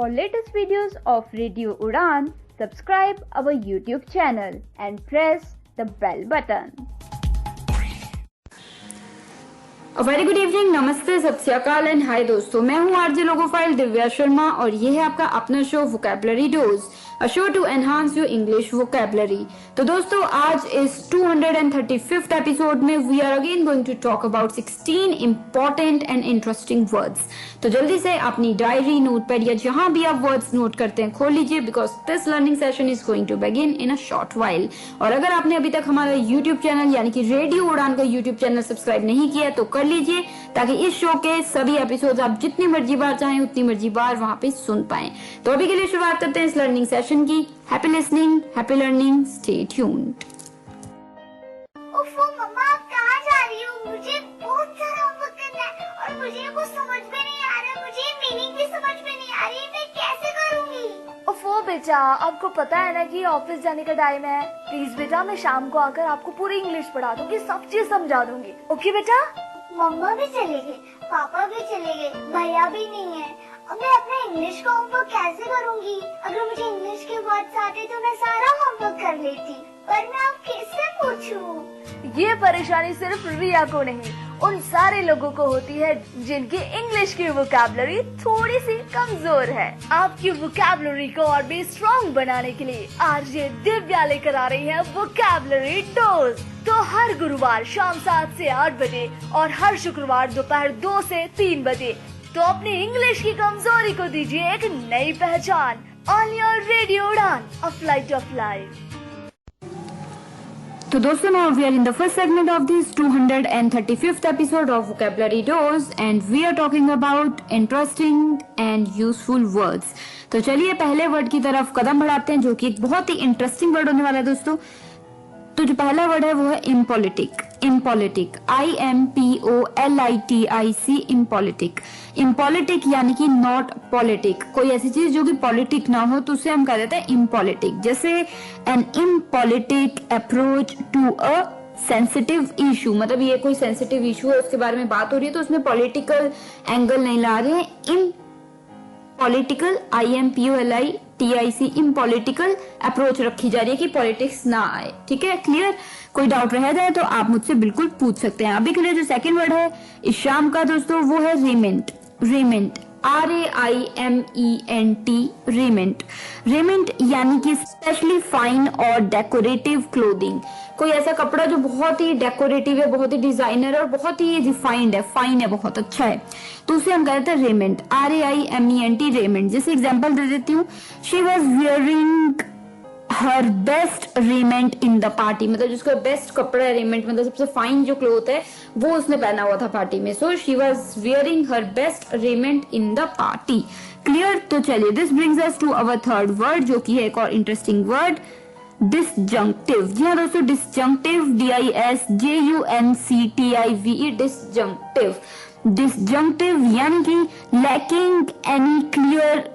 For latest videos of Radio Udan, subscribe our YouTube channel and press the bell button. A very good evening, नमस्ते, सत श्री अकाल and hi दोस्तों, मैं हूँ RJ logophile Divya Sharma और ये है आपका अपना show vocabulary dose, a show to enhance your English vocabulary. तो दोस्तों आज इस 235th एपिसोड में we are again going to talk about 16 important and interesting words. तो जल्दी से अपनी डायरी, नोटपैड या जहां भी आप वर्ड्स नोट करते हैं खोल लीजिए, because this learning session is going to begin in a short while. और अगर आपने अभी तक हमारा यूट्यूब चैनल यानी कि रेडियो उड़ान का यूट्यूब चैनल सब्सक्राइब नहीं किया तो कर लीजिए, ताकि इस शो के सभी एपिसोड आप जितनी मर्जी बार चाहें उतनी मर्जी बार वहां पे सुन पाएं। तो अभी के लिए शुरुआत करते हैं इस लर्निंग सेशन की। Happy listening, happy learning, stay tuned. ओफो मम्मा, आप कहाँ जा रही हो? मुझे बहुत सारा होमवर्क करना है और मुझे कुछ समझ में नहीं आ रहा, मुझे मीनिंग भी समझ में नहीं आ रही, मैं कैसे करूँगी? ओफो बेटा, आपको पता है ना कि ऑफिस जाने का टाइम है। प्लीज बेटा, मैं शाम को आकर आपको पूरी इंग्लिश पढ़ा दूंगी, सब चीज समझा दूंगी। ओके बेटा? मम्मा भी चले गए, पापा भी चले गए, भैया भी नहीं है। अब मैं अपना इंग्लिश का होमवर्क कैसे करूँगी? अगर मुझे इंग्लिश के वर्ड्स आते तो मैं सारा होमवर्क कर लेती, पर मैं अब किससे पूछूं? ये परेशानी सिर्फ रिया को नहीं, उन सारे लोगों को होती है जिनकी इंग्लिश की वोकैबुलरी थोड़ी सी कमजोर है। आपकी वोकैबुलरी को और भी स्ट्रॉन्ग बनाने के लिए आरजे दिव्या लेकर आ रही है वोकैबुलरी डोज। तो हर गुरुवार शाम 7 से 8 बजे और हर शुक्रवार दोपहर 2 से 3 बजे तो अपनी इंग्लिश की कमजोरी को दीजिए एक नई पहचान। On your radio Udaan, a flight of life. तो दोस्तों now we are in the first segment of this 235th episode of Vocabulary Dose and we are talking about interesting and useful words। तो चलिए पहले वर्ड की तरफ कदम बढ़ाते हैं, जो कि एक बहुत ही इंटरेस्टिंग वर्ड होने वाला है दोस्तों। तो जो पहला वर्ड है वो है इम्पॉलिटिक। इम्पॉलिटिक, IMPOLITIC, इम्पॉलिटिक। इम्पॉलिटिक यानी कि नॉट पॉलिटिक, कोई ऐसी चीज जो कि पॉलिटिक ना हो तो उसे हम कह देते हैं इम्पॉलिटिक। जैसे an impolitic approach to a sensitive issue, मतलब ये कोई सेंसिटिव इशू है उसके बारे में बात हो रही है तो उसमें पॉलिटिकल एंगल नहीं ला रहे हैं। पॉलिटिकल, IMPOLITIC, इम्पॉलिटिकल अप्रोच रखी जा रही है कि पॉलिटिक्स ना आए। ठीक है, क्लियर? कोई डाउट रह जाए तो आप मुझसे बिल्कुल पूछ सकते हैं। अभी के लिए जो सेकंड वर्ड है इस शाम का दोस्तों वो है raiment. Raiment, RAIMENT, raiment. Raiment यानी कि स्पेशली फाइन और डेकोरेटिव क्लोथिंग, कोई ऐसा कपड़ा जो बहुत ही डेकोरेटिव है, बहुत ही डिजाइनर और बहुत ही रिफाइंड है, फाइन है, बहुत अच्छा है, तो उसे हम कहते हैं रेमेंट। RAIMENT, raiment. जैसे एग्जांपल दे देती हूँ, she was wearing her best raiment in the party, मतलब जिसका बेस्ट कपड़ा है, रेमेंट मतलब सबसे फाइन जो क्लोथ है वो उसने पहना हुआ था पार्टी में। So she was wearing her best raiment in the party. Clear? तो चलिए, this brings us to our third word, जो कि है एक और इंटरेस्टिंग वर्ड, डिसजंक्टिव। जी हाँ दोस्तों, डिसजंक्टिव, DISJUNCTIVE, डिसजंक्टिव। डिसजंक्टिव यानी कि लैकिंग एनी क्लियर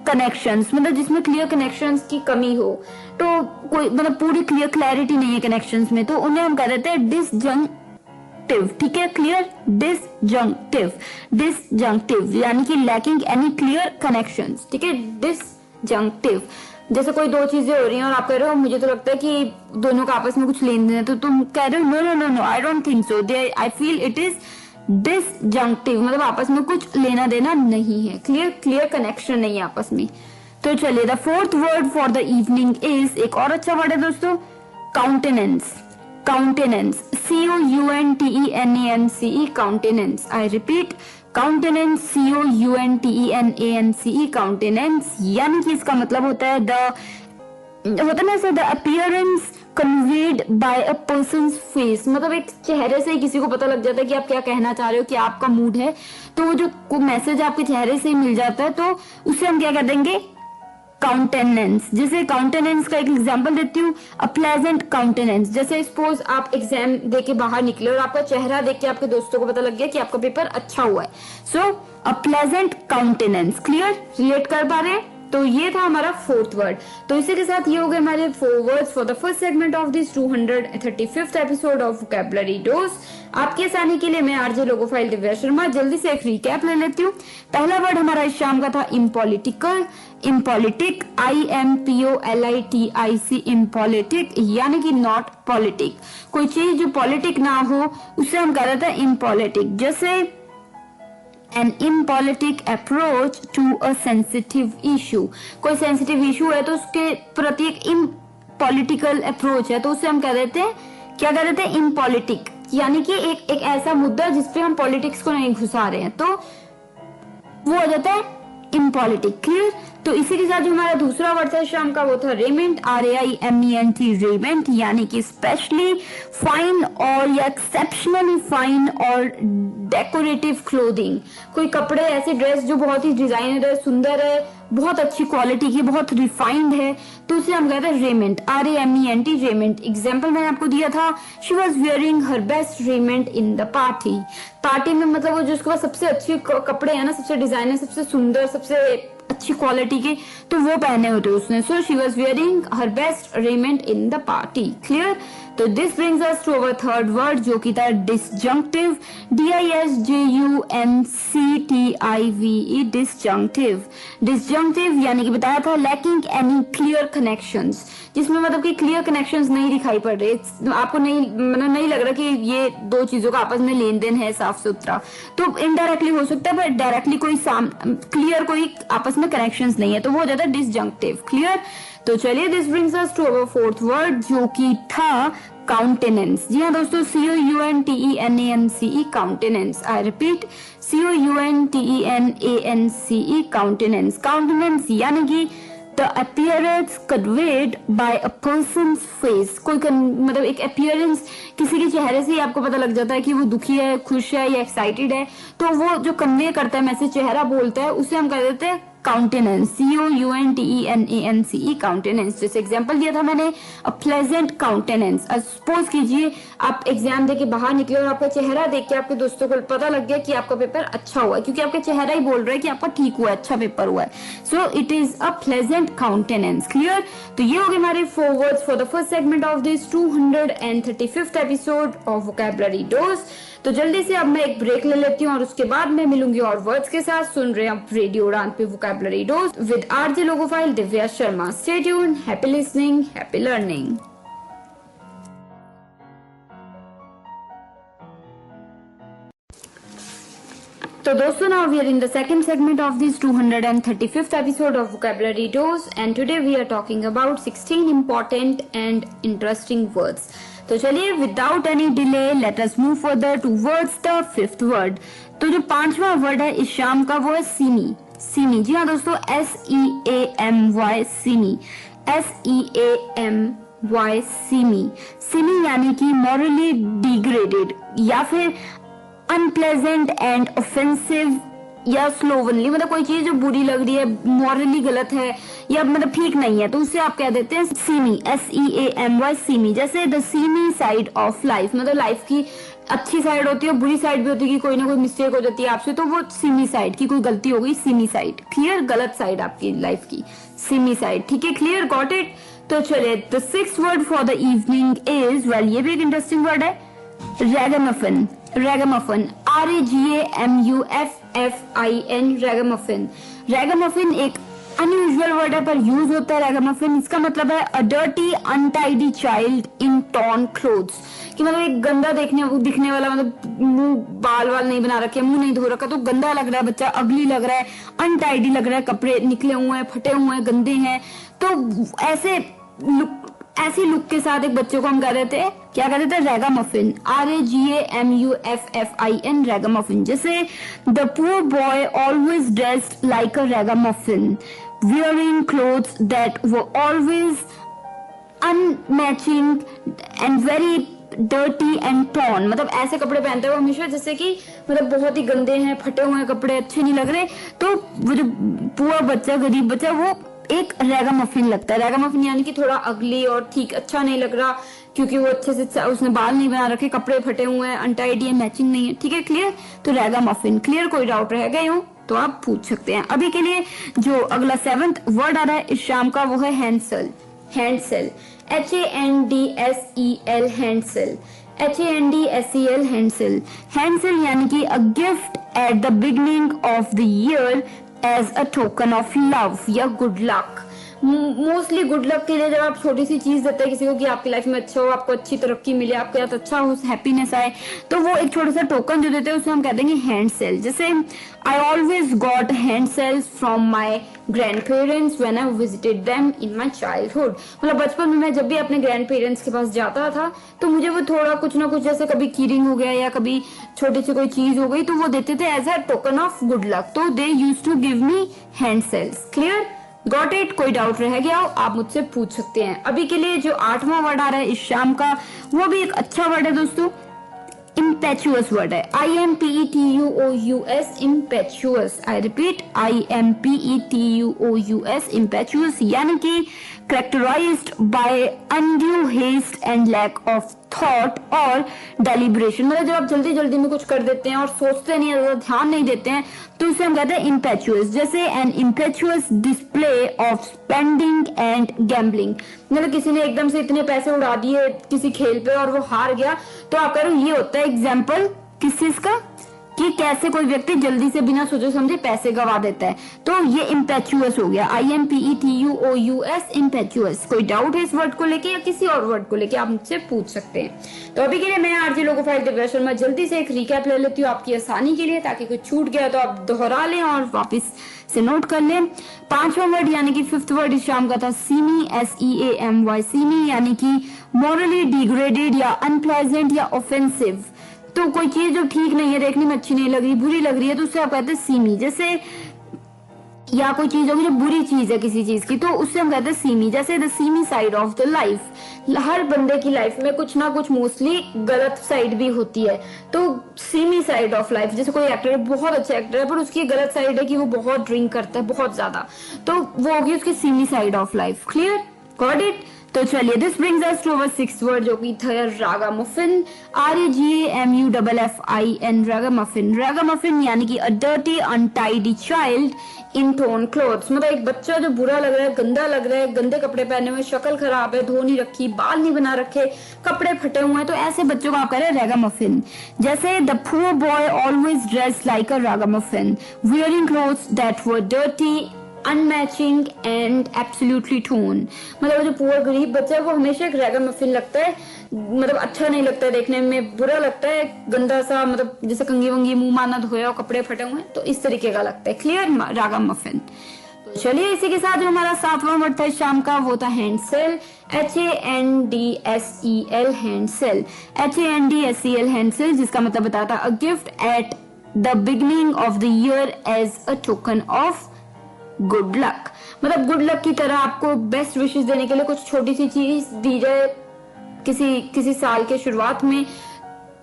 कनेक्शंस, मतलब जिसमें क्लियर कनेक्शंस की कमी हो, तो कोई मतलब पूरी क्लैरिटी नहीं है कनेक्शंस में, तो उन्हें हम कह देते हैं डिसजंक्टिव। ठीक है, क्लियर? डिसजंक्टिव। डिसजंक्टिव यानी कि लैकिंग एनी क्लियर कनेक्शंस। ठीक है, डिसजंक्टिव। जैसे कोई दो चीजें हो रही हैं और आप कह रहे हो मुझे तो लगता है कि दोनों का आपस में कुछ लेन देन है, तो तुम कह रहे हो no no no no, I don't think so, I feel it is disjunctive, मतलब आपस में कुछ लेना देना नहीं है, क्लियर कनेक्शन नहीं है आपस में। तो चलिए, the fourth word for the evening is, एक और अच्छा वर्ड है दोस्तों, countenance. Countenance, COUNTENANCE, countenance. I repeat, countenance, COUNTENANCE, countenance. यानी कि इसका मतलब होता है the appearance conveyed bye a persons face, मतलब एक चेहरे से ही किसी को पता लग जाता है कि आप क्या कहना चाह रहे हो, क्या आपका मूड है, तो वो जो मैसेज आपके चेहरे से ही मिल जाता है, तो उसे हम क्या कह देंगे, काउंटेनेंस। जैसे काउंटेनेंस का एक एग्जांपल देती हूँ, अ प्लेजेंट काउंटेनेंस। जैसे सपोज आप एग्जाम दे के बाहर निकले और आपका चेहरा देख के आपके दोस्तों को पता लग गया कि आपका पेपर अच्छा हुआ है, so a pleasant countenance. Clear? Relate कर पा रहे हैं? तो ये था हमारा फोर्थ वर्ड। तो इसी के साथ ये हो गए हमारे 4 words for the first segment of this 235th episode of vocabulary dose. आपके आसानी के लिए मैं आरजे लोगोफाइल दिव्या शर्मा जल्दी से एक रिकैप ले लेती हूँ। पहला वर्ड हमारा इस शाम का था इम्पॉलिटिकल, इम्पॉलिटिक, IMPOLITIC, इम्पॉलिटिक यानी कि नॉट पॉलिटिक। कोई चीज जो पॉलिटिक ना हो उसे हम कह रहे थे इम्पॉलिटिक। जैसे an impolitic approach to a sensitive issue, कोई सेंसिटिव इशू है तो उसके प्रति एक इम्पॉलिटिकल अप्रोच है तो उसे हम कह देते हैं, क्या कह देते हैं, इम्पॉलिटिक, यानी कि एक ऐसा मुद्दा जिसपे हम पॉलिटिक्स को नहीं घुसा रहे हैं तो वो हो जाता है इम्पॉलिटिक। क्लियर। तो इसी के साथ जो हमारा दूसरा वर्ड था शाम का वो था रेमेंट, RAIMENT, रेमेंट यानी कि स्पेशली फाइन और या एक्सेप्शनली फाइन और डेकोरेटिव क्लोथिंग। कोई कपड़े ऐसे ड्रेस जो बहुत ही डिजाइनर है, सुंदर है, बहुत अच्छी क्वालिटी की, बहुत रिफाइंड है तो उसे हम कहते हैं रेमेंट, RAMENT, रेमेंट। एग्जाम्पल मैंने आपको दिया था, she was wearing her best raiment in the party. Party में मतलब वो जो उसके पास सबसे अच्छे कपड़े हैं ना, सबसे डिजाइनर, सबसे सुंदर, सबसे अच्छी क्वालिटी के, तो वो पहने होते उसने। So she was wearing her best raiment in the party. Clear. तो this brings us to our third word जो कि था डिसजंक्टिव, DISJUNCTIVE, डिसजंक्टिव। डिसजंक्टिव यानी कि बताया था लैकिंग एनी क्लियर कनेक्शंस, जिसमें मतलब कि क्लियर कनेक्शंस नहीं दिखाई पड़ रहे, आपको नहीं लग रहा कि ये दो चीजों का आपस में लेन देन है साफ सुथरा। तो इनडायरेक्टली हो सकता है पर डायरेक्टली कोई क्लियर कोई आपस में कनेक्शंस नहीं है तो वो हो जाता है डिसजंक्टिव। क्लियर। तो चलिए this brings us to our fourth word जो कि था काउंटेनेंस। जी हाँ दोस्तों, COUNTENANCE, countenance. I repeat, COUNTENANCE, countenance. Countenance यानी कि the appearance conveyed by a person's face। कोई मतलब एक appearance किसी के चेहरे से ही आपको पता लग जाता है कि वो दुखी है, खुश है या एक्साइटेड है, तो वो जो कन्वे करता है, मैसेज चेहरा बोलता है, उसे हम कह देते हैं काउंटेनेंस, COUNTENANCE, काउंटेनेंस। जैसे एग्जांपल दिया था मैंने, अ प्लेजेंट काउंटेनेंस। सपोज कीजिए आप एग्जाम देके बाहर निकले और आपका चेहरा देख के आपके दोस्तों को पता लग गया कि आपका पेपर अच्छा हुआ है, क्योंकि आपका चेहरा ही बोल रहा है कि आपका ठीक हुआ है, अच्छा पेपर हुआ है। So it is a pleasant countenance. Clear. तो ये हो गए हमारे 4 words for the first segment of this 235th episode of vocabulary dose. तो जल्दी से अब मैं एक ब्रेक ले लेती हूँ और उसके बाद मैं मिलूंगी और वर्ड्स के साथ। सुन रहे हैं आप रेडियो उड़ान पे vocabulary dose with RJ logophile Divya Sharma. Stay tuned, happy listening, happy learning. So दोस्तों, now we are in the second segment of this 235th episode of Vocabulary Dose and today we are talking about 16 important and interesting words. तो चलिए without any delay let us move further towards the 5th word। तो जो 5वां word है इस शाम का वो है सीमी। सीमी, जी हाँ दोस्तों, SEAMY, semi, SEAMY, semi. Semi यानी कि मॉरली डिग्रेडेड या फिर अनप्लेजेंट एंड ऑफेंसिव या स्लोवनली, मतलब कोई चीज जो बुरी लग रही है, मॉरली गलत है या मतलब ठीक नहीं है तो उसे आप कह देते हैं सीमी, SEAMY, सीमी। जैसे the seamy side of life, मतलब लाइफ की अच्छी साइड होती है, बुरी साइड भी होती है कि कोई ना कोई मिस्टेक हो जाती है आपसे, तो वो सीमी साइड की कोई गलती हो गई, सीमी साइड। क्लियर। गलत साइड आपकी लाइफ की, सीमी साइड। ठीक है, क्लियर, गॉट इट। तो चलिए the 6th word for the evening is, well ये भी एक इंटरेस्टिंग वर्ड है, रैगामफिन। रैगामफिन, RAGAMUFFIN, रैगामफिन। रैगामफिन एक अनयूजुअल वर्ड है पर यूज होता है रैगामफिन। इसका मतलब है अ डर्टी अनटाइडी चाइल्ड इन टॉर्न क्लोथ्स, कि मतलब एक गंदा दिखने वाला, मतलब मुंह बाल नहीं बना रखे, मुंह नहीं धो रखा तो गंदा लग रहा है बच्चा, अगली लग रहा है, अनटाइडी लग रहा है, कपड़े निकले हुए हैं, फटे हुए हैं, गंदे हैं। तो ऐसी लुक के साथ एक बच्चे को हम कह देते हैं, क्या कह देते हैं, रैगामफिन, RAGAMUFFIN, रैगामफिन। जैसे the poor boy always dressed like a ragamuffin, wearing clothes that were always unmatching and very dirty and torn, मतलब ऐसे कपड़े पहनता है वो हमेशा जैसे कि मतलब बहुत ही गंदे हैं, फटे हुए हैं कपड़े, अच्छे नहीं लग रहे। तो वो जो पुअर बच्चा, गरीब बच्चा, वो एक रैगामफिन लगता है। रैगामफिन यानी कि थोड़ा अगली और ठीक अच्छा नहीं लग रहा, क्योंकि वो अच्छे से उसने बाल नहीं बना रखे, कपड़े फटे हुए हैं, अनटाइडी है, मैचिंग नहीं है। ठीक है, क्लियर। तो रैगामफिन। क्लियर, कोई डाउट रह गए हो तो आप पूछ सकते हैं। अभी के लिए जो अगला 7th वर्ड आ रहा है इस शाम का वो है हैंडसेल। हैंडसेल, HANDSEL, हैंडसेल, HANDSEL, हैंडसेल। हैंडसेल यानी कि a gift at the beginning of the year as a token of love या good luck. Mostly good luck के लिए जब आप छोटी सी चीज देते हैं किसी को कि आपकी लाइफ में अच्छा हो, आपको अच्छी तरक्की मिले, आपके साथ अच्छा हो, हैप्पीनेस आए, तो वो एक छोटा सा टोकन जो देते हैं उसे हम कहते हैं हैंड सेल। जैसे I always got handsels from my grandparents when I visited them in my childhood. मतलब बचपन में मैं जब भी अपने ग्रैंड पेरेंट्स के पास जाता था तो मुझे वो थोड़ा कुछ ना कुछ, जैसे कभी कीरिंग हो गया या कभी छोटी सी कोई चीज हो गई, तो वो देते थे as a token of good luck. तो they used to give me handsels. Clear? Got it? कोई डाउट रह गया हो आप मुझसे पूछ सकते हैं। अभी के लिए जो 8वां वर्ड आ रहा है इस शाम का वो भी एक अच्छा वर्ड है दोस्तों, impetuous वर्ड है। IMPETUOUS, impetuous। I repeat, IMPETUOUS, impetuous यानी कि characterized by undue haste and lack of thought और deliberation। मतलब जब आप जल्दी जल्दी में कुछ कर देते हैं और सोचते नहीं, ध्यान नहीं देते हैं, तो उसे हम कहते हैं impetuous। जैसे an impetuous display of spending and gambling। मतलब किसी ने एकदम से इतने पैसे उड़ा दिए किसी खेल पे और वो हार गया, तो आप कह रहे हो ये होता है एग्जाम्पल किस चीज का, कि कैसे कोई व्यक्ति जल्दी से बिना सोचे समझे पैसे गवा देता है, तो ये इम्पेचुअस हो गया। IMPETUOUS, impetuous. कोई डाउट है इस वर्ड को लेके या किसी और वर्ड को लेके आप मुझसे पूछ सकते हैं। तो अभी के लिए मैं आरजे लोगोफाइल दिव्या शर्मा जल्दी से एक रिकैप ले लेती हूँ आपकी आसानी के लिए, ताकि कुछ छूट गया तो आप दोहरा लें और वापस से नोट कर लें। 5वां वर्ड यानी कि 5th वर्ड इस शाम का था सीमी, SEAMY, सीमी यानी कि मॉरली डिग्रेडेड या अनप्लेजेंट या ऑफेंसिव। तो कोई चीज जो ठीक नहीं है, देखने में अच्छी नहीं लग रही, बुरी लग रही है, तो उससे आप कहते हैं सीमी। जैसे या कोई चीज होगी जो बुरी चीज है किसी चीज की, तो उससे हम कहते हैं सीमी। जैसे the seamy side of the life, हर बंदे की लाइफ में कुछ ना कुछ मोस्टली गलत साइड भी होती है, तो सीमी साइड ऑफ लाइफ। जैसे कोई एक्टर बहुत अच्छा एक्टर है पर उसकी गलत साइड है कि वो बहुत ड्रिंक करता है बहुत ज्यादा, तो वो होगी उसकी seamy side of life. Clear? Got it? तो चलिए, this brings us to our 6th word जो कि था रागामुफिन। RAGAMUFFIN, ragamuffin. रागामुफिन यानी कि a dirty untidy child in torn clothes. मतलब एक बच्चा जो बुरा लग रहा है, गंदा लग रहा है, गंदे कपड़े पहने हुए, शक्ल खराब है, धो नहीं रखी, बाल नहीं बना रखे, कपड़े फटे हुए हैं, तो ऐसे बच्चों को आप कह रहे हैं रागामुफिन। जैसे the poor boy always dress like a ragamuffin, wearing clothes that were dirty, unmatching and absolutely torn. मतलब जो पुअर गरीब बच्चा है वो हमेशा एक रागामुफिन लगता है, मतलब अच्छा नहीं लगता है, देखने में बुरा लगता है, गंदा सा, मतलब जैसे कंगी वंगी, मुंह माना धोया और कपड़े फटे हुए हैं, तो इस तरीके का लगता है। क्लियर? रागामुफिन। तो चलिए, इसी के साथ जो हमारा 7वां वर्ड था शाम का वो था हैंडसेल। HANDSEL, हैंडसेल। HANDSEL, हैंडसेल, जिसका मतलब बताता a gift at the beginning of the year as a token of good luck. मतलब गुड लक की तरह आपको बेस्ट विशेष देने के लिए कुछ छोटी सी चीज दी जाए किसी साल के शुरुआत में,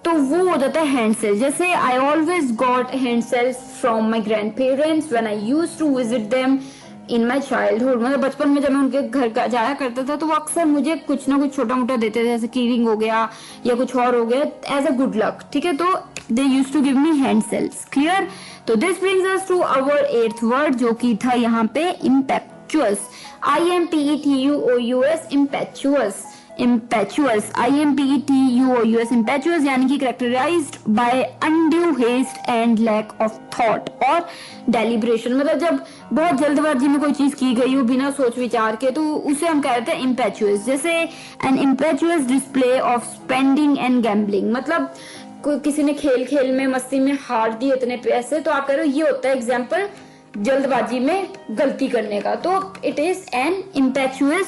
तो वो हो जाता है हैंडसेल। जैसे I always got handsels from my grandparents when I used to visit them in my childhood. मतलब बचपन में जब मैं उनके घर जाया करता था तो वो अक्सर मुझे कुछ ना कुछ छोटा मोटा देते थे, जैसे कीरिंग हो गया या कुछ और हो गया, एज अ गुड लक। ठीक है, तो they used to give me handsels. Clear? तो this brings us to our 8th word जो कि था यहाँ पे इम्पेक्चुअस। IMPETUOUS, इम्पेक्चुअस। impetuous, IMPETUOUS, impetuous यानी कि characterized by undue haste and lack of thought और deliberation। मतलब जब बहुत जल्दबाजी में कोई चीज की गई हो बिना सोच विचार के, तो उसे हम कहते हैं impetuous। जैसे an impetuous display of spending and gambling, मतलब किसी ने खेल में मस्ती में हार दिए इतने पैसे, तो आप कह रहे हो ये होता है एग्जाम्पल जल्दबाजी में गलती करने का, तो it is an impetuous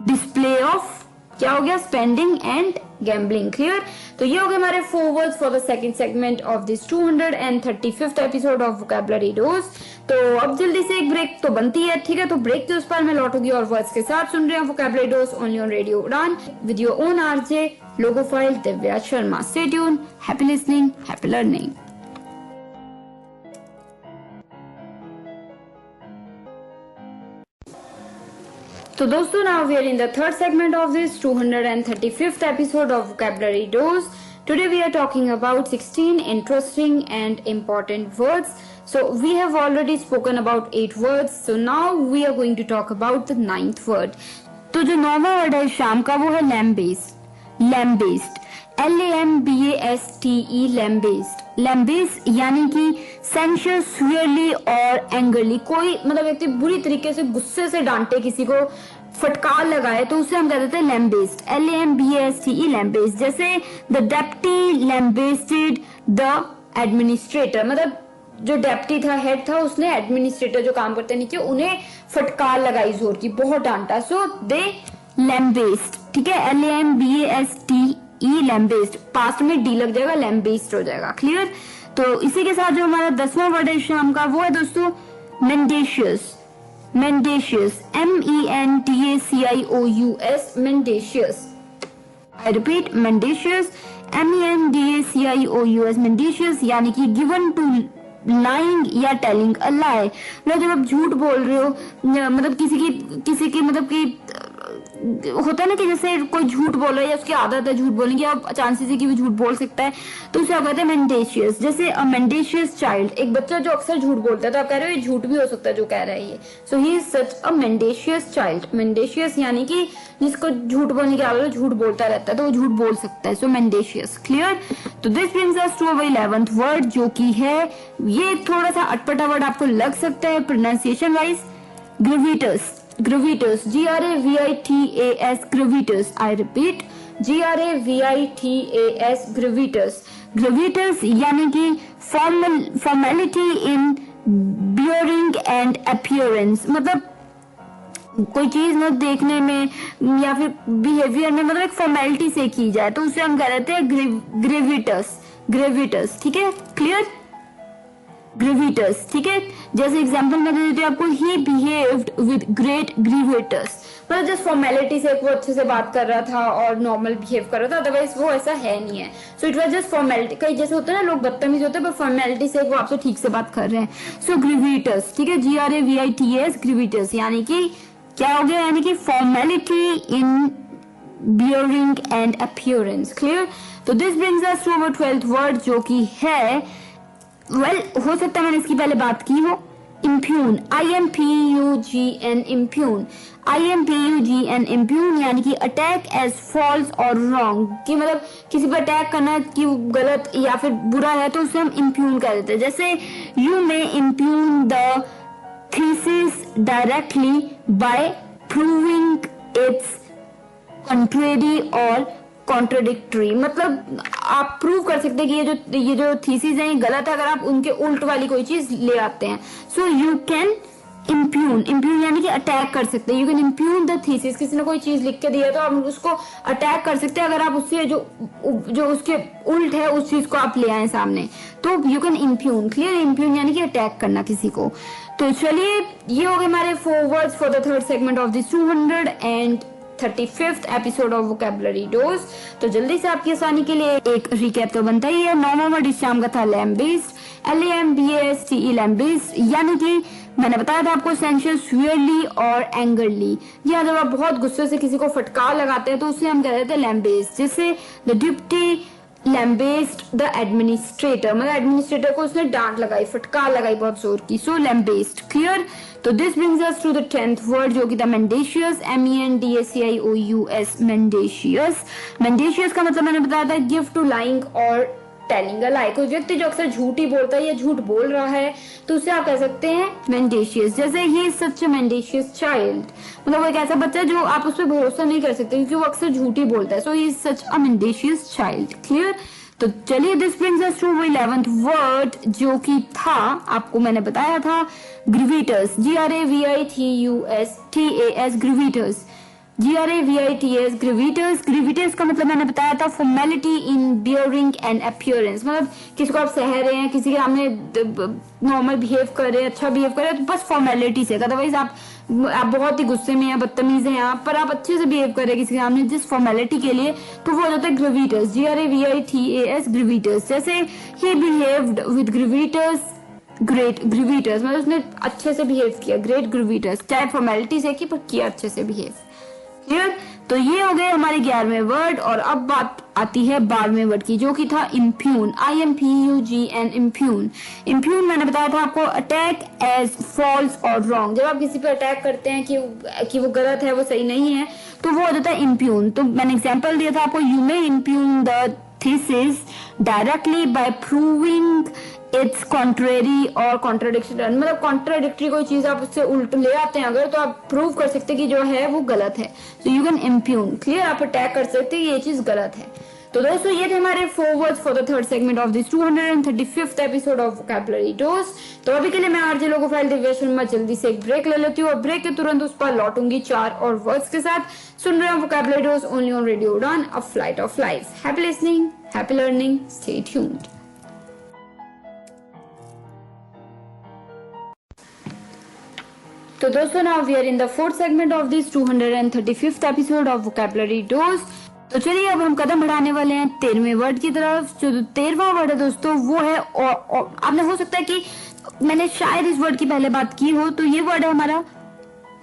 display of क्या हो गया, स्पेंडिंग एंड गैम्बलिंग। क्लियर? तो ये हो गए हमारे 4 words for the second segment of this 235th episode of vocabulary dose. तो अब जल्दी से एक ब्रेक तो बनती है, ठीक है, तो ब्रेक के उस पर मैं लौटूंगी और वर्ड्स के साथ सुन रहे हैं vocabulary dose only on radio Udaan with your own RJ logophile Divya Sharma. Stay tune, happy listening, happy learning. So दोस्तों, now we are in the third segment of this 235th episode of Vocabulary Dose. Today we are talking about 16 interesting and important words. So we have already spoken about 8 words. So now we are going to talk about the 9th word. तो जो 9वां word है शाम का वो है lambased. lambased, LAMBASTE, lambased. lambased यानी कि सेंशुअसली और एंगरली, कोई मतलब व्यक्ति बुरी तरीके से गुस्से से डांटे, किसी को फटकार लगाए तो उसे हम कह देते हैं lambased. LAMBASTE, lambased. जैसे the deputy lambasted the administrator, मतलब जो डेप्टी था, हेड था, उसने एडमिनिस्ट्रेटर जो काम करते नहीं किया उन्हें फटकार लगाई जोर की, बहुत डांटा. सो दे lambased. ठीक है, LAMBASTE, lambased. पास्ट में डी लग जाएगा, lambased हो जाएगा. क्लियर. तो इसी के साथ जो हमारा 10वां वर्ड है शाम का वो है दोस्तों mendacious. mendacious, MENDACIOUS, mendacious. I repeat, mendacious, MENDACIOUS, mendacious यानी कि given to lying या टेलिंग अ लाई. मतलब जब आप झूठ बोल रहे हो, मतलब किसी की मतलब कि होता है ना कि जैसे कोई झूठ बोल रहा है या उसकी आदत है झूठ बोलने की, आप चांसेस है कि वो झूठ बोल सकता है, तो उसे आप कहते हैं mendacious. जैसे अ mendacious child, एक बच्चा जो अक्सर झूठ बोलता है, तो आप कह रहे हो ये झूठ भी हो सकता है जो कह रहा है ये. So he is such a mendacious child. mendacious यानी कि जिसको झूठ बोलने की आदत है, झूठ बोलता रहता है, तो वो झूठ बोल सकता है. So mendacious. क्लियर. तो this brings us to our 11th word, जो कि है, ये थोड़ा सा अटपटा वर्ड आपको लग सकता है pronunciation wise, gravitas. Gravitas, GRAVITAS, gravitas. I repeat, GRAVITAS, gravitas. Gravitas यानी कि formality in bearing and appearance, मतलब कोई चीज न देखने में या फिर बिहेवियर में, मतलब एक फॉर्मेलिटी से की जाए, तो उसे हम कह देते हैं ग्रेविटस. ग्रेविटस. ठीक है, क्लियर. ग्रेविटस. ठीक है, जैसे एग्जांपल मैं दे देती हूँ आपको, ही बिहेव्ड विद ग्रेट ग्रेविटस, मतलब जस्ट फॉर्मेलिटी से वो अच्छे से बात कर रहा था और नॉर्मल बिहेव कर रहा था, अदरवाइज वो ऐसा है नहीं है. So it was just formality. कई जैसे होते हैं ना लोग बदतमीज होते हैं, पर फॉर्मेलिटी से वो आपसे ठीक से बात कर रहे हैं. सो ग्रेविटस. ठीक है, GRAVITAS, ग्रेविटस यानी कि क्या हो गया, यानी कि formality in bearing and appearance. Clear. तो this brings us to our 12th word, जो कि है, हो सकता है मैंने इसकी पहले बात की हो, impugn. IMPUGN, impugn. IMPUGN, impugn यानी कि अटैक एज फॉल्स और रॉन्ग, कि मतलब किसी पर अटैक करना कि गलत या फिर बुरा है, तो उसे हम इम्प्यून कह देते हैं. जैसे you may impugn the thesis directly by proving its contrary और कॉन्ट्रोडिक्टरी, मतलब आप प्रूव कर सकते हैं कि ये जो थीसिस है ये गलत है अगर आप उनके उल्ट वाली कोई चीज ले आते हैं. So you can impugn. Impugn यानी कि अटैक कर सकते हैं. You can impugn the thesis. किसी ने कोई चीज लिख के दिया तो आप उसको अटैक कर सकते हैं अगर आप उससे जो उसके उल्ट है उस चीज को आप ले आए सामने, तो you can impugn. Clear. Impugn यानी कि अटैक करना किसी को. तो चलिए, ये हो गए हमारे 4 words for the 3rd segment of this 235th episode of vocabulary dose. तो जल्दी से आपकी आसानी के लिए एक रिकैप तो बनता ही है. 9वां वर्ड इस शाम का था lambased, LAMBASTE, lambased यानी कि मैंने बताया था आपको सेंशुअसली और एंगरली, या जब आप बहुत गुस्से से किसी को फटकार लगाते हैं तो उसे हम कह देते हैं lambased. जैसे the deputy lambased the administrator, मतलब एडमिनिस्ट्रेटर को उसने डांट लगाई, फटकार लगाई बहुत जोर की. So lambased. क्लियर. तो this brings us to the 10th word, जो कि था mendacious, MENDACIOUS, mendacious. mendacious का मतलब मैंने बताया था गिव टू लाइंग और टेलिंग अ लाई. कोई व्यक्ति जो अक्सर झूठ ही बोलता है या झूठ बोल रहा है, तो उसे आप कह सकते हैं mendacious. जैसे ही सच mendacious child, मतलब वो एक ऐसा बच्चा जो आप उस पर भरोसा नहीं कर सकते क्योंकि वो अक्सर झूठ ही बोलता है. So he is such a mendacious child. Clear. तो चलिए, this brings us to 11th word, जो कि था, आपको मैंने बताया था, ग्रेविटस. GRAVITAS, ग्रेविटस. GRAVITAS, gravitas. ग्रेविटस का मतलब मैंने बताया था formality in bearing and appearance, मतलब किसी को आप सह रहे हैं, किसी के सामने नॉर्मल बिहेव कर रहे हैं, अच्छा बिहेव कर रहे हैं, तो बस फॉर्मेलिटी से. अदरवाइज आप बहुत ही गुस्से में हैं, बदतमीज हैं आप, पर आप अच्छे से बिहेव कर रहे हैं किसी के सामने जिस फॉर्मेलिटी के लिए, तो वो हो जाता है ग्रेविटस. GRAVITAS, ग्रेविटस. जैसे ही बिहेव्ड विद ग्रेविटस, ग्रेट ग्रेविटस, मतलब उसने अच्छे से बिहेव किया, ग्रेट ग्रेविटस, चाहे फॉर्मेलिटी से की पर किया अच्छे से बिहेव. क्लियर. तो ये हो गए हमारे 11वें वर्ड. और अब बात आती है 12वें वर्ड की, जो कि था इम्प्यून, IMPUGN, इम्प्यून। इम्प्यून मैंने बताया था आपको, अटैक एज फॉल्स और रॉन्ग। जब आप किसी पर अटैक करते हैं कि वो गलत है, वो सही नहीं है, तो वो हो जाता है इम्प्यून। तो मैंने एग्जाम्पल दिया था आपको, you may impugn the thesis directly by proving its contrary और कॉन्ट्राडिक्शन, मतलब कॉन्ट्राडिक्टरी कोई चीज आप उससे उल्ट ले आते हैं अगर, तो आप प्रूव कर सकते हैं कि जो है वो गलत है। तो यू कैन इम्प्यून, क्लियर, आप अटैक कर सकते हैं ये चीज गलत है। तो दोस्तों ये थे हमारे 4 words for the third segment of this 235th episode of vocabulary dose. तो अभी के लिए मैं आरजे लोगो फाइल दिव्या शर्मा जल्दी से एक ब्रेक ले लेती हूँ और ब्रेक के तुरंत उस पर लौटूंगी 4 और वर्ड्स के साथ। सुन रहे हैं vocabulary dose only on radio Udaan, a flight of life. Happy listening, happy learning, stay tuned. तो दोस्तों now we are in the 4th segment of this 235th episode of vocabulary dose. तो चलिए अब हम कदम बढ़ाने वाले हैं 13वें वर्ड की तरफ। जो 13वां वर्ड है दोस्तों वो है आपने, हो सकता है कि मैंने शायद इस वर्ड की पहले बात की हो, तो ये वर्ड है हमारा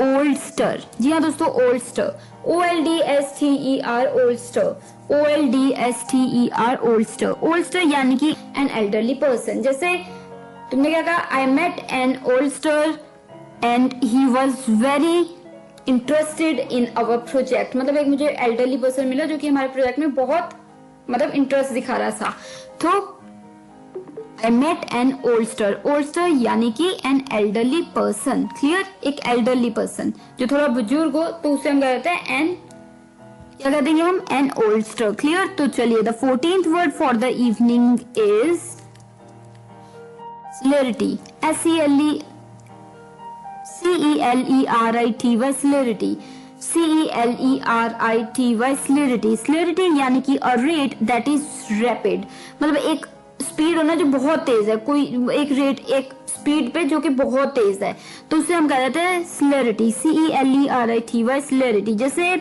ओल्डस्टर। जी हाँ दोस्तों, ओल्डस्टर, OLDSTER, ओल्डस्टर, OLDSTER, ओल्डस्टर। ओल्डस्टर यानी कि एन एल्डरली पर्सन। जैसे तुमने क्या कहा, I met an oldster and he was very interested in our project. मतलब एक मुझे एल्डरली पर्सन मिला जो कि हमारे प्रोजेक्ट में बहुत मतलब इंटरेस्ट दिखा रहा था। तो आई मेट एन ओल्डस्टर, ओल्डस्टर यानी कि एन एल्डरली पर्सन, क्लियर, एक एल्डरली पर्सन जो थोड़ा बुजुर्ग हो, तो उसे हम कहते हैं एन, क्या कहते हैं हम, एन ओल्डस्टर, क्लियर। तो चलिए the 14th word for the evening is celerity, CELERITY, celerity, CELERITY, celerity. Celerity यानी कि a rate that is rapid, मतलब एक स्पीड होना जो बहुत तेज है, कोई एक रेट, एक स्पीड पे जो कि बहुत तेज है, तो उसे हम कह देते हैं सेलेरिटी, CELERITY, सेलेरिटी। जैसे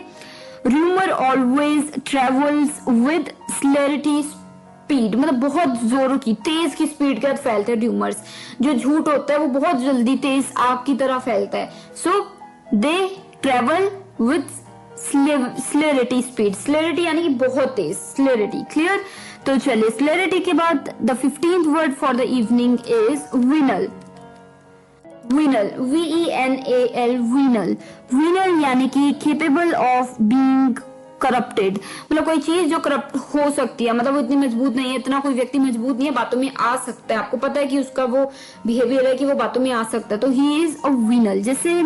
rumour always travels with celerity speed, मतलब बहुत जोर की, तेज की स्पीड के साथ फैलते हैं र्यूमर्स। जो झूठ होता है वो बहुत जल्दी तेज आग की तरह फैलता है। सो they travel with celerity speed, सेलेरिटी यानी कि बहुत तेज, सेलेरिटी, क्लियर। तो चलिए सेलेरिटी के बाद the 15th word for the evening is venal, venal, VENAL, venal. Venal यानी कि केपेबल ऑफ बीइंग करप्टेड, मतलब कोई चीज जो करप्ट हो सकती है, मतलब वो इतनी मजबूत नहीं है, इतना कोई व्यक्ति मजबूत नहीं है, बातों में आ सकता है, आपको पता है कि उसका वो बिहेवियर है कि वो बातों में आ सकता है, तो ही इज अ विनल। जैसे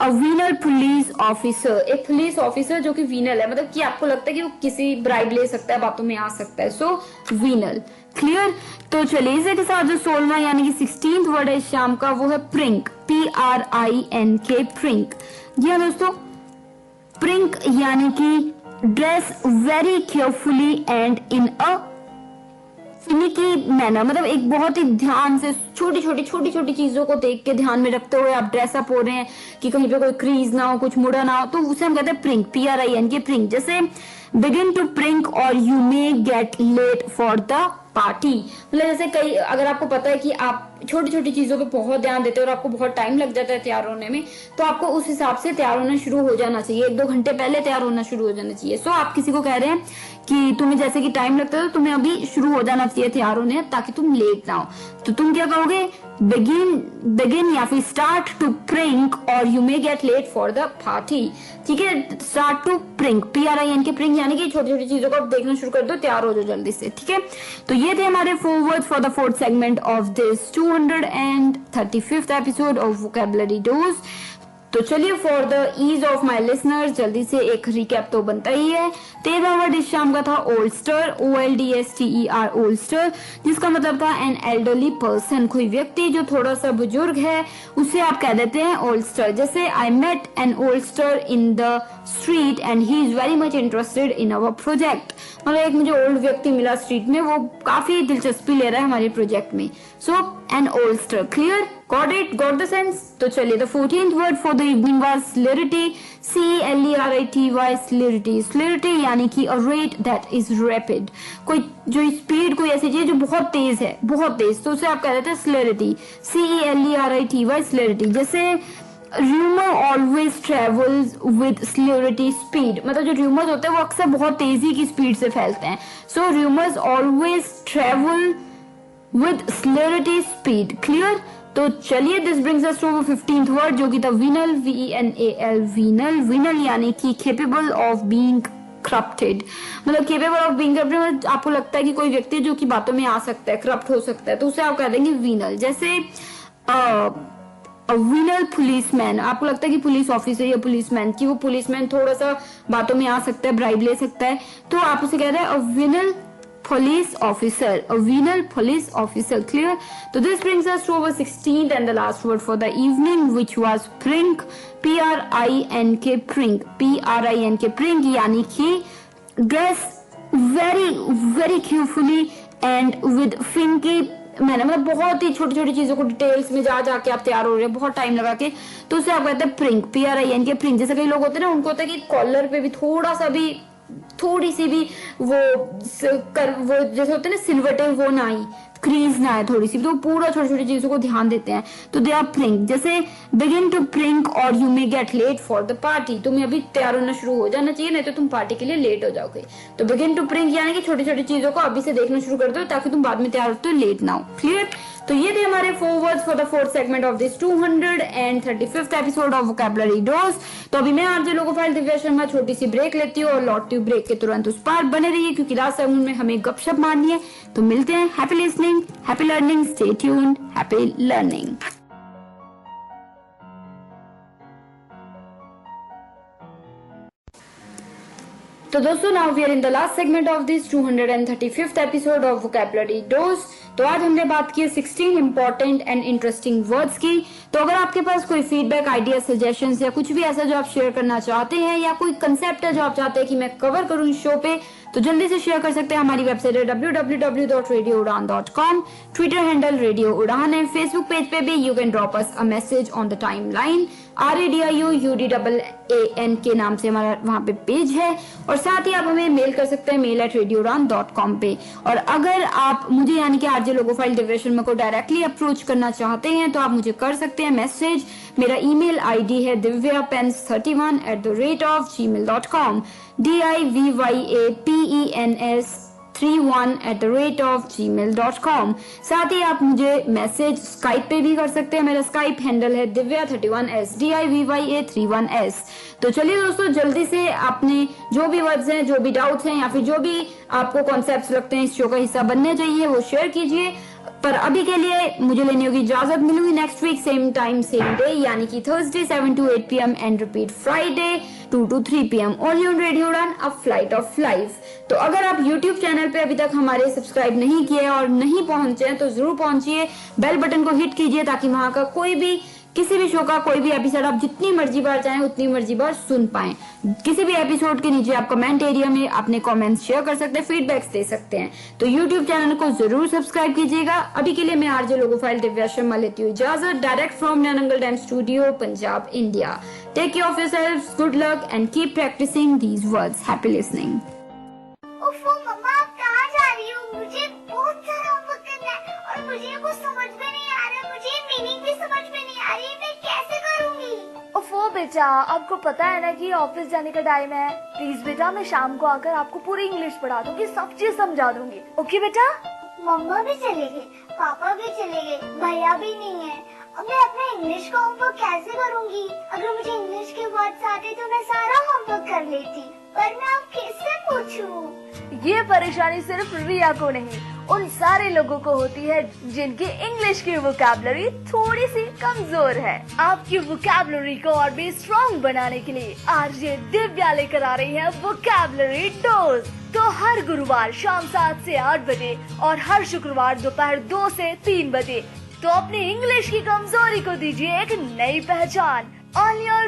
अ विनल पुलिस ऑफिसर, एक पुलिस ऑफिसर जो कि विनल है, मतलब कि आपको लगता है कि वो किसी ब्राइब ले सकता है, बातों में आ सकता है, सो विनल, क्लियर। तो चलिए इसी के साथ जो 16वां यानी कि 16th वर्ड है शाम का, वो है प्रिंक, PRINK, प्रिंक। जी हाँ दोस्तों, प्रिंक यानी कि dress very carefully and in a finicky manner, मतलब एक बहुत ही ध्यान से छोटी छोटी चीजों को देख के ध्यान में रखते हुए आप ड्रेसअप हो रहे हैं कि कहीं पे कोई क्रीज ना हो, कुछ मुड़ा ना हो, तो उसे हम कहते हैं प्रिंक, PRINK, प्रिंक। जैसे बिगिन टू प्रिंक और you may get late for the party, मतलब जैसे कई, अगर आपको पता है कि आप छोटी छोटी चीजों पे बहुत ध्यान देते हो और आपको बहुत टाइम लग जाता है तैयार होने में, तो आपको उस हिसाब से तैयार होना शुरू हो जाना चाहिए, 1-2 घंटे पहले तैयार होना शुरू हो जाना चाहिए। सो आप किसी को कह रहे हैं कि तुम्हें जैसे कि टाइम लगता है तो तुम्हें अभी शुरू हो जाना चाहिए तैयार होने, ताकि तुम लेट ना हो। तो तुम क्या कहोगे, बिगिन या फिर स्टार्ट टू प्रिंक और you may get late for the party, ठीक है। Start to prink, PRINK, prink यानी कि छोटी छोटी चीजों को आप देखना शुरू कर दो, तैयार हो जाओ जल्दी से, ठीक है। तो ये थे हमारे 4 words for the 4th segment of this 235th episode of vocabulary dose. तो चलिए for the ease of my listeners जल्दी से एक रिकैप तो बनता ही है। 13वां वर्ड इस शाम का था ओल्डस्टर, OLDSTER, ओल्डस्टर, जिसका मतलब था एन एल्डरली पर्सन, कोई व्यक्ति जो थोड़ा सा बुजुर्ग है, उसे आप कह देते हैं ओल्डस्टर। जैसे I met an oldster in the street and he is very much interested in our project, मतलब एक मुझे ओल्ड व्यक्ति मिला स्ट्रीट में, वो काफी दिलचस्पी ले रहा है हमारे प्रोजेक्ट में। So an oldster, clear, got it, got the sense. तो चलिए the 14th word for the evening was celerity, CELERITY, celerity. Celerity यानी कि a rate that is rapid, कोई जो स्पीड, कोई ऐसी चीज जो बहुत तेज है, बहुत तेज, तो उसे आप कह देते हैं सेलेरिटी, CELERITY, सेलेरिटी। जैसे rumour always travels with celerity speed, मतलब जो रूमर्स होते हैं वो अक्सर बहुत तेजी की स्पीड से फैलते हैं. So rumours always travel with celerity speed. Clear? तो चलिए, this brings us to 15th word जो कि था वीनल, VENAL, वीनल. वीनल यानी कि केपेबल ऑफ बीइंग करप्टेड, मतलब केपेबल ऑफ बीइंग करप्टेड. मतलब आपको लगता है कि कोई व्यक्ति जो कि बातों में आ सकता है, करप्ट हो सकता है, तो उसे आप कह देंगे वीनल. जैसे वीनल पुलिसमैन, आपको लगता है कि पुलिस ऑफिसर या पुलिसमैन कि वो पुलिसमैन थोड़ा सा बातों में आ सकता है, ब्राइब ले सकता है, तो आप उसे कह रहे हैं वीनल police officer, a venal police officer. Clear? So this brings us to our 16th and the last word for the evening, which was prink, PRINK, prink, PRINK, prink, यानी कि dress very carefully and with finky मैंने, मतलब बहुत ही छोटी छोटी चीजों को details में जा जाके आप तैयार हो रहे हैं बहुत टाइम लगा के, तो उसे आप कहते हैं प्रिंक, PRINK, प्रिंक. जैसे कई लोग होते हैं ना, उनको होता है कि कॉलर पे भी थोड़ी सी भी वो जैसे होते हैं ना सिल्वरटेल, वो ना आई, क्रीज ना है थोड़ी सी, तो पूरा छोटी छोटी चीजों को ध्यान देते हैं, तो दे आर प्रिंक. जैसे बिगिन टू प्रिंक और you may get late for the party, तुम्हें अभी तैयार होना शुरू हो जाना चाहिए, नहीं तो तुम पार्टी के लिए लेट हो जाओगे. तो बिगिन टू प्रिंक यानी कि छोटी छोटी चीजों को अभी से देखना शुरू कर दो ताकि तुम बाद में तैयार होते हो लेट ना हो. क्लियर? तो ये थे हमारे 4 words for the 4th segment of this 235th episode of vocabulary dose. तो अभी मैं आरजे लोगोफाइल दिव्या शर्मा छोटी सी ब्रेक लेती हूँ और लौटती हूँ ब्रेक के तुरंत उस पार. बने रहिए क्योंकि लास्ट सेगमेंट में हमें गपशप मारनी है. तो मिलते हैं. Happy listening, happy learning, stay tuned, happy learning. तो दोस्तों, now we are in the last segment of this 235th episode of vocabulary dose. तो आज हमने बात की 16 इंपॉर्टेंट एंड इंटरेस्टिंग वर्ड्स की. तो अगर आपके पास कोई फीडबैक, आइडिया, सजेशंस या कुछ भी ऐसा जो आप शेयर करना चाहते हैं, या कोई कंसेप्ट है जो आप चाहते हैं कि मैं कवर करूं इस शो पे, तो जल्दी से शेयर कर सकते हैं. हमारी वेबसाइट है www.radioudan.com, ट्विटर हैंडल रेडियो उड़ान है, फेसबुक पेज पे भी you can drop us a message on the time line, RADIOUDAAN के नाम से हमारा वहां पे पेज है. और साथ ही आप हमें मेल कर सकते हैं mail@radioudan.com पे. और अगर आप मुझे यानी कि आरजे लोगोफाइल दिव्या शर्मा को डायरेक्टली अप्रोच करना चाहते हैं तो आप मुझे कर सकते हैं मैसेज. मेरा ईमेल आईडी है divyapens31@gmail.com, DIVYAPENS31@gmail.com. साथ ही आप मुझे मैसेज स्काइप पे भी कर सकते हैं. मेरा स्काइप हैंडल है divya31s, DIVYA31s. तो चलिए दोस्तों, जल्दी से आपने जो भी वर्ड्स हैं, जो भी डाउट्स हैं, या फिर जो भी आपको कॉन्सेप्ट्स लगते हैं इस शो का हिस्सा बनने चाहिए, वो शेयर कीजिए. पर अभी के लिए मुझे लेने होगी इजाजत. मिलूंगी next week same time same day, यानी कि Thursday 7 to 8 PM and repeat Friday 2 to 3 PM only on radio Udaan, a flight of life. तो अगर आप यूट्यूब चैनल पे अभी तक हमारे सब्सक्राइब नहीं किए और नहीं पहुंचे हैं तो जरूर पहुंचिए, बेल बटन को हिट कीजिए ताकि वहां का कोई भी किसी भी शो का कोई भी एपिसोड आप जितनी मर्जी बार चाहें उतनी मर्जी बार सुन पाएं. किसी भी एपिसोड के नीचे आप कमेंट एरिया में अपने कमेंट्स शेयर कर सकते हैं, फीडबैक्स दे सकते हैं. तो यूट्यूब चैनल को जरूर सब्सक्राइब कीजिएगा. अभी के लिए मैं आरजे लोगोफाइल दिव्या शर्मा लेती हूँ इजाजत, direct from Nangal dam studio, Punjab, India. Take care of yourselves, good luck and keep practising these words. Happy listening. ओफो मम्मा, आप कहाँ जा रही हो? मुझे बहुत सारा होमवर्क करना है और मुझे कुछ समझ में नहीं आ रहा, मुझे मीनिंग भी समझ में नहीं आ रही, मैं कैसे करूँगी? ओफो बेटा, आपको पता है ना कि ऑफिस जाने का टाइम है. प्लीज बेटा, मैं शाम को आकर आपको पूरी इंग्लिश पढ़ा दूंगी, सब चीज समझा दूंगी. ओके बेटा? मम्मा भी चले गए, पापा भी चले गए, भैया भी नहीं है. अब मैं अपना इंग्लिश का होमवर्क कैसे करूँगी? अगर मुझे इंग्लिश के वर्ड्स आते तो मैं सारा होमवर्क कर लेती, पर मैं अब किससे पूछूं? ये परेशानी सिर्फ रिया को नहीं, उन सारे लोगों को होती है जिनकी इंग्लिश की वोकैबुलरी थोड़ी सी कमजोर है. आपकी वोकैबुलरी को और भी स्ट्रॉन्ग बनाने के लिए आरजे दिव्या लेकर आ रही है वोकैबुलरी डोज. तो हर गुरुवार शाम 7 से 8 बजे और हर शुक्रवार दोपहर 2 से 3 बजे तो अपनी इंग्लिश की कमजोरी को दीजिए एक नई पहचान. On your